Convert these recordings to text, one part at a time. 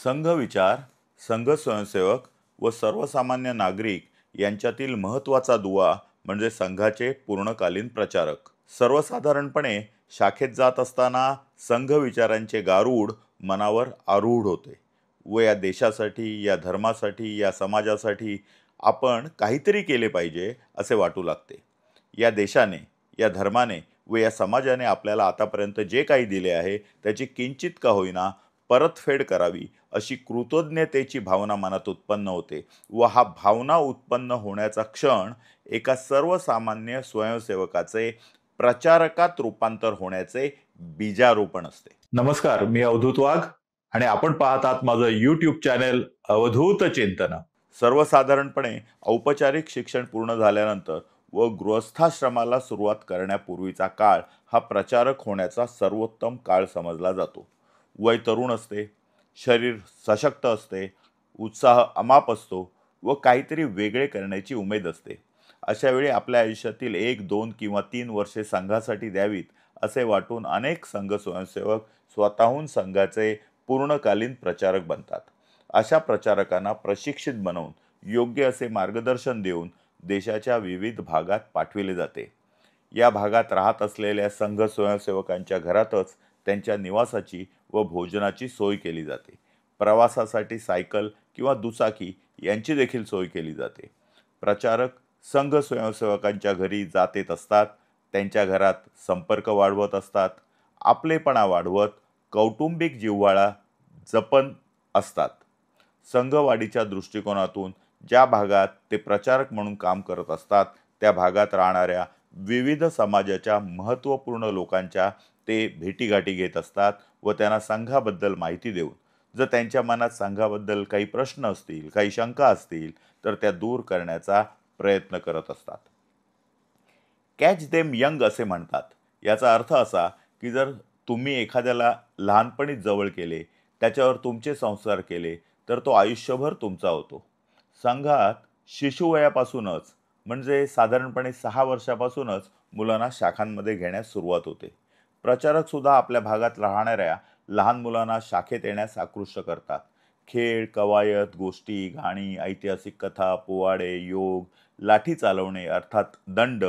संघ विचार, संघ स्वयंसेवक व सर्वसामान्य नागरिक यांच्यातील महत्त्वाचा दुवा म्हणजे संघाचे पूर्णकालीन प्रचारक. सर्वसाधारणपणे शाखेत जात असताना संघ विचारांचे गारूड मनावर आरूढ होते व या देशासाठी, या धर्मासाठी, या समाजासाठी आपण काहीतरी केले पाहिजे असे वाटू लागते. या देशाने, या धर्माने व या समाजाने आपल्याला आतापर्यंत जे काही दिले आहे त्याची किंचित का होईना परतफेड करावी अशी कृतज्ञतेची भावना मनात उत्पन्न होते व हा भावना उत्पन्न होण्याचा क्षण एका सर्वसामान्य स्वयंसेवकाचे प्रचारकात रूपांतर होण्याचे बीजारोपण असते. नमस्कार, मी अवधूत वाघ आणि आपण पाहत आहात माझं YouTube चॅनेल अवधूत चिंतन. सर्वसाधारणपणे औपचारिक शिक्षण पूर्ण झाल्यानंतर व गृहस्थाश्रमाला सुरुवात करण्यापूर्वीचा काळ हा प्रचारक होण्याचा सर्वोत्तम काळ समजला जातो. वय तरुण असते, शरीर सशक्त असते, उत्साह अमाप असतो व काहीतरी वेगळे करण्याची उमेद असते. अशा वेळी आपल्या आयुष्यातील 1, 2 किंवा 3 वर्षे संघासाठी द्यावीत असे वाटून अनेक संघ स्वयंसेवक स्वतःहून संघाचे पूर्णकालीन प्रचारक बनतात. अशा प्रचारकांना प्रशिक्षित बनवून योग्य असे मार्गदर्शन देऊन देशाच्या विविध भागात पाठविले जाते. या भागात राहत असलेल्या संघ स्वयंसेवकांच्या घरातच त्यांच्या निवासाची व भोजनाची सोय केली जाते. प्रवासासाठी सायकल किंवा दुचाकी यांची देखील सोय केली जाते. प्रचारक संघ स्वयंसेवकांच्या घरी जात येत असतात, त्यांच्या घरात संपर्क वाढवत असतात, आपलेपणा वाढवत कौटुंबिक जिव्हाळा जपन असतात. संघवाढीच्या दृष्टिकोनातून ज्या भागात ते प्रचारक म्हणून काम करत असतात त्या भागात राहणाऱ्या विविध समाजाच्या महत्त्वपूर्ण लोकांच्या ते भेटीगाठी घेत असतात व त्यांना संघाबद्दल माहिती देऊन जर त्यांच्या मनात संघाबद्दल काही प्रश्न असतील, काही शंका असतील तर त्या दूर करण्याचा प्रयत्न करत असतात. कॅच देम यंग असे म्हणतात. याचा अर्थ असा की जर तुम्ही एखाद्याला लहानपणीच जवळ केले, त्याच्यावर तुमचे संस्कार केले तर तो आयुष्यभर तुमचा होतो. संघात शिशुवयापासूनच म्हणजे साधारणपणे 6 वर्षापासूनच मुलांना शाखांमध्ये घेण्यास सुरुवात होते. प्रचारक सुद्धा आपल्या भागात राहणाऱ्या लहान मुलांना शाखेत येण्यास आकृष्ट करतात. खेळ, कवायत, गोष्टी, गाणी, ऐतिहासिक कथा, पोवाडे, योग, लाठी चालवणे अर्थात दंड,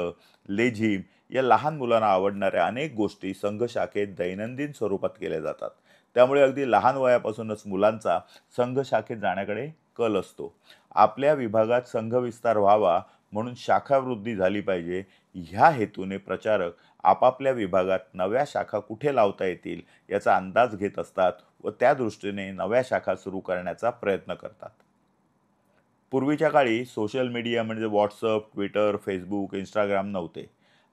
लेझीम या लहान मुलांना आवडणाऱ्या अनेक गोष्टी संघ शाखेत दैनंदिन स्वरूपात केल्या जातात. त्यामुळे अगदी लहान वयापासूनच मुलांचा संघ शाखेत जाण्याकडे कल असतो. आपल्या विभागात संघ विस्तार व्हावा म्हणून शाखावृद्धी झाली पाहिजे ह्या हेतूने प्रचारक आपापल्या विभागात नव्या शाखा कुठे लावता येतील याचा अंदाज घेत असतात व त्या दृष्टीने नव्या शाखा सुरू करण्याचा प्रयत्न करतात. पूर्वीच्या काळी सोशल मीडिया म्हणजे व्हॉट्सअप, ट्विटर, फेसबुक, इंस्टाग्राम नव्हते.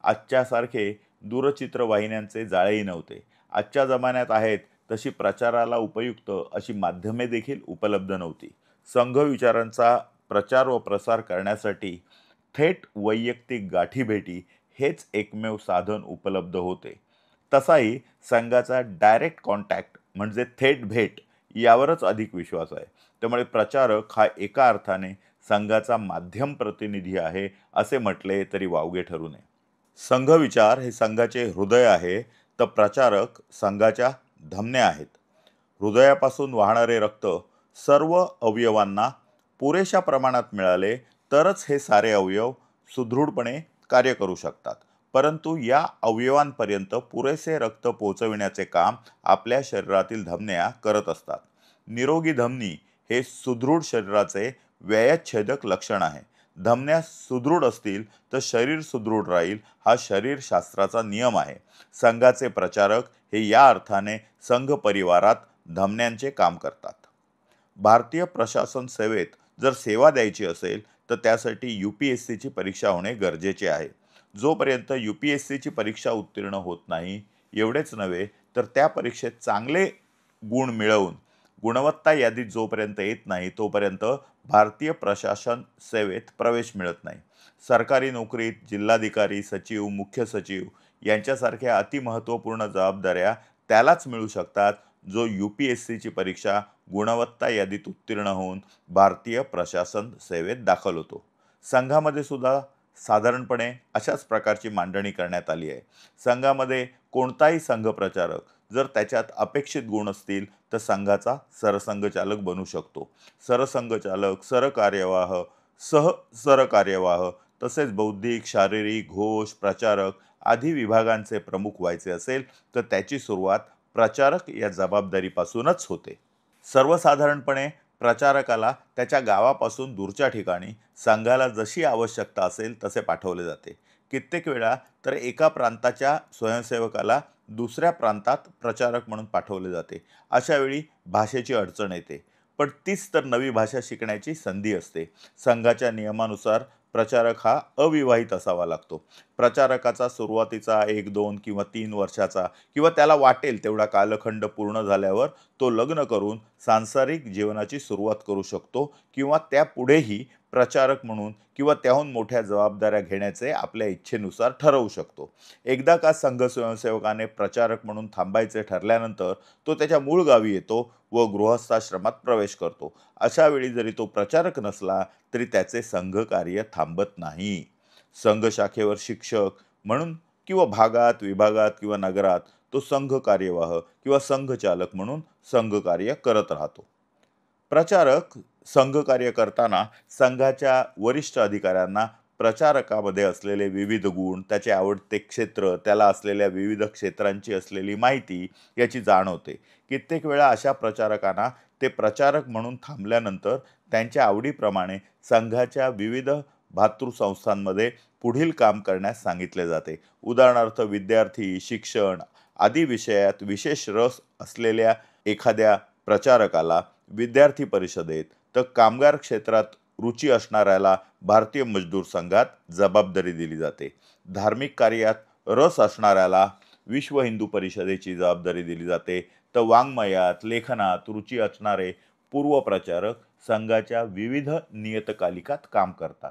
आजच्यासारखे दूरचित्रवाहिन्यांचे जाळेही नव्हते. आजच्या जमान्यात आहेत तशी प्रचाराला उपयुक्त अशी माध्यमे देखील उपलब्ध नव्हती. संघ विचारांचा प्रचार व प्रसार करण्यासाठी थेट वैयक्तिक गाठीभेटी हेच एकमेव साधन उपलब्ध होते. तसाही संघाचा डायरेक्ट कॉन्टॅक्ट म्हणजे थेट भेट यावरच अधिक विश्वास आहे. त्यामुळे प्रचारक हा एका अर्थाने संघाचा माध्यम प्रतिनिधी आहे असे म्हटले तरी वावगे ठरू नये. संघ विचार हे संघाचे हृदय आहे तर प्रचारक संघाच्या धमन्या आहेत. हृदयापासून वाहणारे रक्त सर्व अवयवांना पुरेशा प्रमाणात मिळाले तरच हे सारे अवयव सुदृढपणे कार्य करू शकतात. परंतु या अवयवांपर्यंत पुरेसे रक्त पोहोचविण्याचे काम आपल्या शरीरातील धमन्या करत असतात. निरोगी धमनी हे सुदृढ शरीराचे व्ययच्छेदक लक्षण आहे. धमन्या सुदृढ असतील तर शरीर सुदृढ राहील हा शरीरशास्त्राचा नियम आहे. संघाचे प्रचारक हे या अर्थाने संघ परिवारात धमन्यांचे काम करतात. भारतीय प्रशासन सेवेत जर सेवा द्यायची असेल तर त्यासाठी UPSCची परीक्षा होणे गरजेचे आहे. जोपर्यंत UPSCची परीक्षा उत्तीर्ण होत नाही, एवढेच नव्हे तर त्या परीक्षेत चांगले गुण मिळवून गुणवत्ता यादीत जोपर्यंत येत नाही तोपर्यंत भारतीय प्रशासन सेवेत प्रवेश मिळत नाही. सरकारी नोकरीत जिल्हाधिकारी, सचिव, मुख्य सचिव यांच्यासारख्या अतिमहत्त्वपूर्ण जबाबदाऱ्या त्यालाच मिळू शकतात जो UPSCची परीक्षा गुणवत्ता यादीत उत्तीर्ण होऊन भारतीय प्रशासन सेवेत दाखल होतो. संघामध्ये सुद्धा साधारणपणे अशाच प्रकारची मांडणी करण्यात आली आहे. संघामध्ये कोणताही संघ प्रचारक जर त्याच्यात अपेक्षित गुण असतील तर संघाचा सरसंघचालक बनू शकतो. सरसंघचालक, सरकार्यवाह, सरकार्यवाह तसेच बौद्धिक, शारीरिक, घोष, प्रचारक आदी विभागांचे प्रमुख व्हायचे असेल तर त्याची सुरुवात प्रचारक या जबाबदारीपासूनच होते. सर्वसाधारणपणे प्रचारकाला त्याच्या गावापासून दूरच्या ठिकाणी संघाला जशी आवश्यकता असेल तसे पाठवले जाते. कित्येक वेळा तर एका प्रांताच्या स्वयंसेवकाला दुसऱ्या प्रांतात प्रचारक म्हणून पाठवले जाते. अशा वेळी भाषेची अडचण येते, पण तीच तर नवी भाषा शिकण्याची संधी असते. संघाच्या नियमानुसार प्रचारक हा अविवाहित असावा लागतो. प्रचारकाचा सुरुवातीचा 1, 2 किंवा 3 वर्षाचा किंवा त्याला वाटेल तेवढा कालखंड पूर्ण झाल्यावर तो लग्न करून सांसारिक जीवनाची सुरुवात करू शकतो किंवा त्यापुढेही प्रचारक म्हणून किंवा त्याहून मोठ्या जबाबदाऱ्या घेण्याचे आपल्या इच्छेनुसार ठरवू शकतो. एकदा का संघ स्वयंसेवकाने प्रचारक म्हणून थांबायचे ठरल्यानंतर तो त्याच्या मूळ गावी येतो व गृहस्थाश्रमात प्रवेश करतो. अशा वेळी जरी तो प्रचारक नसला तरी त्याचे संघ कार्य थांबत नाही. संघ शाखेवर शिक्षक म्हणून किंवा भागात, विभागात किंवा नगरात तो संघ कार्यवाह किंवा संघचालक म्हणून संघ कार्य करत राहतो. प्रचारक संघ कार्य करताना संघाच्या वरिष्ठ अधिकाऱ्यांना प्रचारकामध्ये असलेले विविध गुण, त्याचे आवडते क्षेत्र, त्याला असलेल्या विविध क्षेत्रांची असलेली माहिती याची जाण होते. कित्येक वेळा अशा प्रचारकांना ते प्रचारक म्हणून थांबल्यानंतर त्यांच्या आवडीप्रमाणे संघाच्या विविध भातृसंस्थांमध्ये पुढील काम करण्यास सांगितले जाते. उदाहरणार्थ विद्यार्थी, शिक्षण आदी विषयात विशेष रस असलेल्या एखाद्या प्रचारकाला विद्यार्थी परिषदेत, तर कामगार क्षेत्रात रुची असणाऱ्याला भारतीय मजदूर संघात जबाबदारी दिली जाते. धार्मिक कार्यात रस असणाऱ्याला विश्व हिंदू परिषदेची जबाबदारी दिली जाते, तर वाङ्मयात, लेखनात रुची असणारे पूर्व प्रचारक संघाच्या विविध नियतकालिकात काम करतात.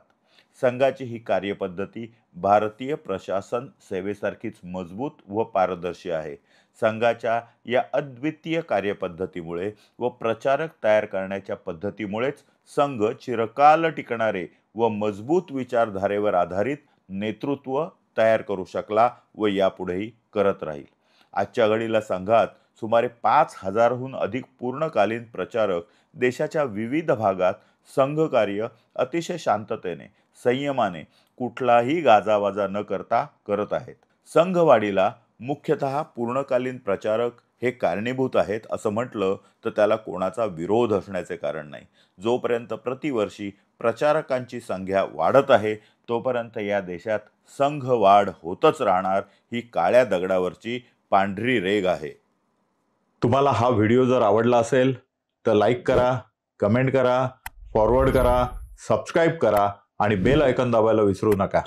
संघाची ही कार्यपद्धती भारतीय प्रशासन सेवेसारखीच मजबूत व पारदर्शी आहे. संघाच्या या अद्वितीय कार्यपद्धतीमुळे व प्रचारक तयार करण्याच्या पद्धतीमुळेच संघ चिरकाल टिकणारे व मजबूत विचारधारेवर आधारित नेतृत्व तयार करू शकला व यापुढेही करत राहील. आजच्या घडीला संघात सुमारे 5,000हून अधिक पूर्णकालीन प्रचारक देशाच्या विविध भागात संघकार्य अतिशय शांततेने, संयमाने, कुठलाही गाजावाजा न करता करत आहेत. संघवाढीला मुख्यतः पूर्णकालीन प्रचारक हे कारणीभूत आहेत असं म्हटलं तर त्याला कोणाचा विरोध असण्याचे कारण नाही. जोपर्यंत प्रतिवर्षी प्रचारकांची संख्या वाढत आहे तोपर्यंत या देशात संघ वाढ होतच राहणार, ही काळ्या दगडावरची पांढरी रेघ आहे. तुम्हाला हा व्हिडिओ जर आवडला असेल तर लाईक करा, कमेंट करा, फॉरवर्ड करा, सबस्क्राईब करा आणि बेल आयकॉन दाबायला विसरू नका.